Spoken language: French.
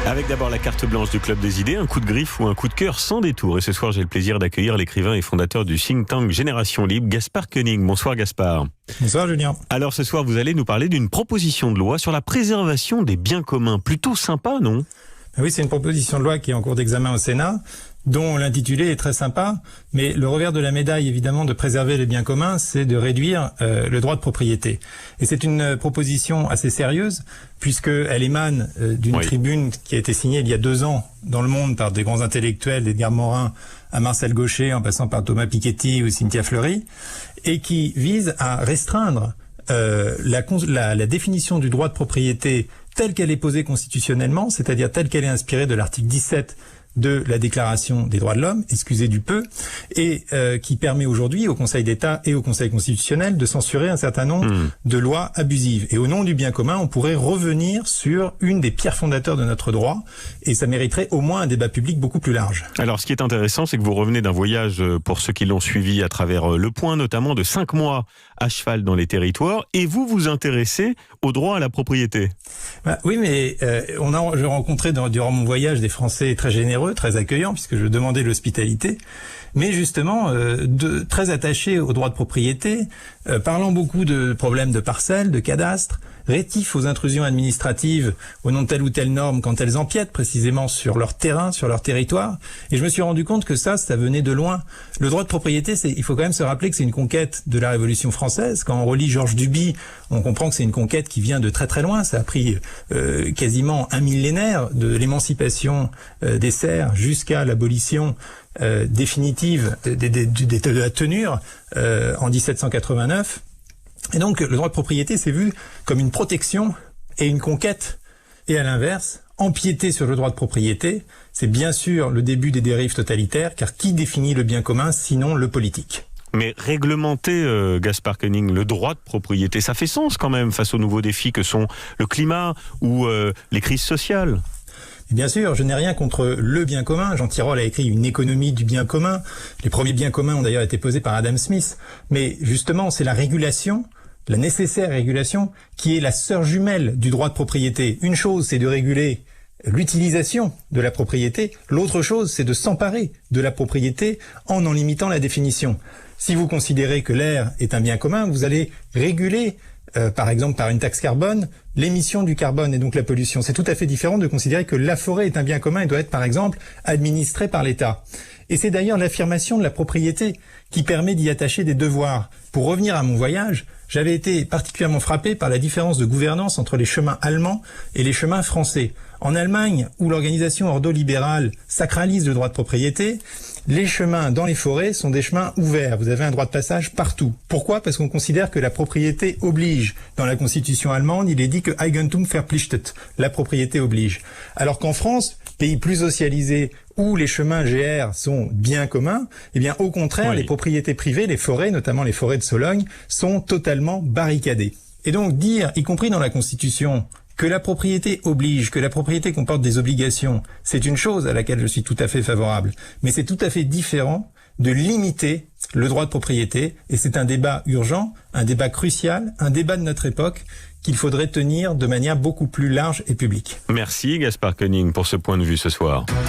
Avec d'abord la carte blanche du Club des idées, un coup de griffe ou un coup de cœur sans détour. Et ce soir, j'ai le plaisir d'accueillir l'écrivain et fondateur du think tank Génération Libre, Gaspard Koenig. Bonsoir Gaspard. Bonsoir Julien. Alors ce soir, vous allez nous parler d'une proposition de loi sur la préservation des biens communs. Plutôt sympa, non ? Oui, c'est une proposition de loi qui est en cours d'examen au Sénat, dont l'intitulé est très sympa, mais le revers de la médaille, évidemment, de préserver les biens communs, c'est de réduire le droit de propriété. Et c'est une proposition assez sérieuse, puisqu'elle émane d'une tribune qui a été signée il y a 2 ans dans Le Monde par des grands intellectuels, d'Edgar Morin à Marcel Gauchet, en passant par Thomas Piketty ou Cynthia Fleury, et qui vise à restreindre la définition du droit de propriété telle qu'elle est posée constitutionnellement, c'est-à-dire telle qu'elle est inspirée de l'article 17 de la Déclaration des droits de l'homme, excusez du peu, et qui permet aujourd'hui au Conseil d'État et au Conseil constitutionnel de censurer un certain nombre de lois abusives. Et au nom du bien commun, on pourrait revenir sur une des pierres fondateurs de notre droit, et ça mériterait au moins un débat public beaucoup plus large. Alors ce qui est intéressant, c'est que vous revenez d'un voyage, pour ceux qui l'ont suivi à travers Le Point, notamment de 5 mois à cheval dans les territoires, et vous vous intéressez au droit à la propriété. Oui, mais j'ai rencontré durant mon voyage des Français très généreux, très accueillants, puisque je demandais l'hospitalité, mais justement très attachés au droit de propriété, parlant beaucoup de problèmes de parcelles, de cadastre, rétifs aux intrusions administratives au nom de telle ou telle norme quand elles empiètent précisément sur leur terrain, sur leur territoire. Et je me suis rendu compte que ça venait de loin. Le droit de propriété, il faut quand même se rappeler que c'est une conquête de la Révolution française. Quand on relit Georges Duby, on comprend que c'est une conquête qui vient de très très loin. Ça a pris quasiment un millénaire, de l'émancipation des serfs jusqu'à l'abolition définitive de la tenure en 1789. Et donc, le droit de propriété s'est vu comme une protection et une conquête. Et à l'inverse, empiéter sur le droit de propriété, c'est bien sûr le début des dérives totalitaires, car qui définit le bien commun sinon le politique ? Mais réglementer, Gaspard Koenig, le droit de propriété, ça fait sens quand même face aux nouveaux défis que sont le climat ou les crises sociales. Bien sûr, je n'ai rien contre le bien commun. Jean Tirole a écrit Une économie du bien commun. Les premiers biens communs ont d'ailleurs été posés par Adam Smith. Mais justement, c'est la régulation, la nécessaire régulation, qui est la sœur jumelle du droit de propriété. Une chose, c'est de réguler l'utilisation de la propriété. L'autre chose, c'est de s'emparer de la propriété en limitant la définition. Si vous considérez que l'air est un bien commun, vous allez réguler par exemple par une taxe carbone, l'émission du carbone et donc la pollution. C'est tout à fait différent de considérer que la forêt est un bien commun et doit être par exemple administrée par l'État. Et c'est d'ailleurs l'affirmation de la propriété qui permet d'y attacher des devoirs. Pour revenir à mon voyage, j'avais été particulièrement frappé par la différence de gouvernance entre les chemins allemands et les chemins français. En Allemagne, où l'organisation ordolibérale sacralise le droit de propriété, les chemins dans les forêts sont des chemins ouverts. Vous avez un droit de passage partout. Pourquoi ? Parce qu'on considère que la propriété oblige. Dans la constitution allemande, il est dit que Eigentum verpflichtet. La propriété oblige. Alors qu'en France, pays plus socialisé, où les chemins GR sont bien communs, eh bien, au contraire, les propriétés privées, les forêts, notamment les forêts de Sologne, sont totalement barricadées. Et donc, dire, y compris dans la Constitution, que la propriété oblige, que la propriété comporte des obligations, c'est une chose à laquelle je suis tout à fait favorable. Mais c'est tout à fait différent de limiter le droit de propriété. Et c'est un débat urgent, un débat crucial, un débat de notre époque qu'il faudrait tenir de manière beaucoup plus large et publique. Merci Gaspard Koenig pour ce point de vue ce soir.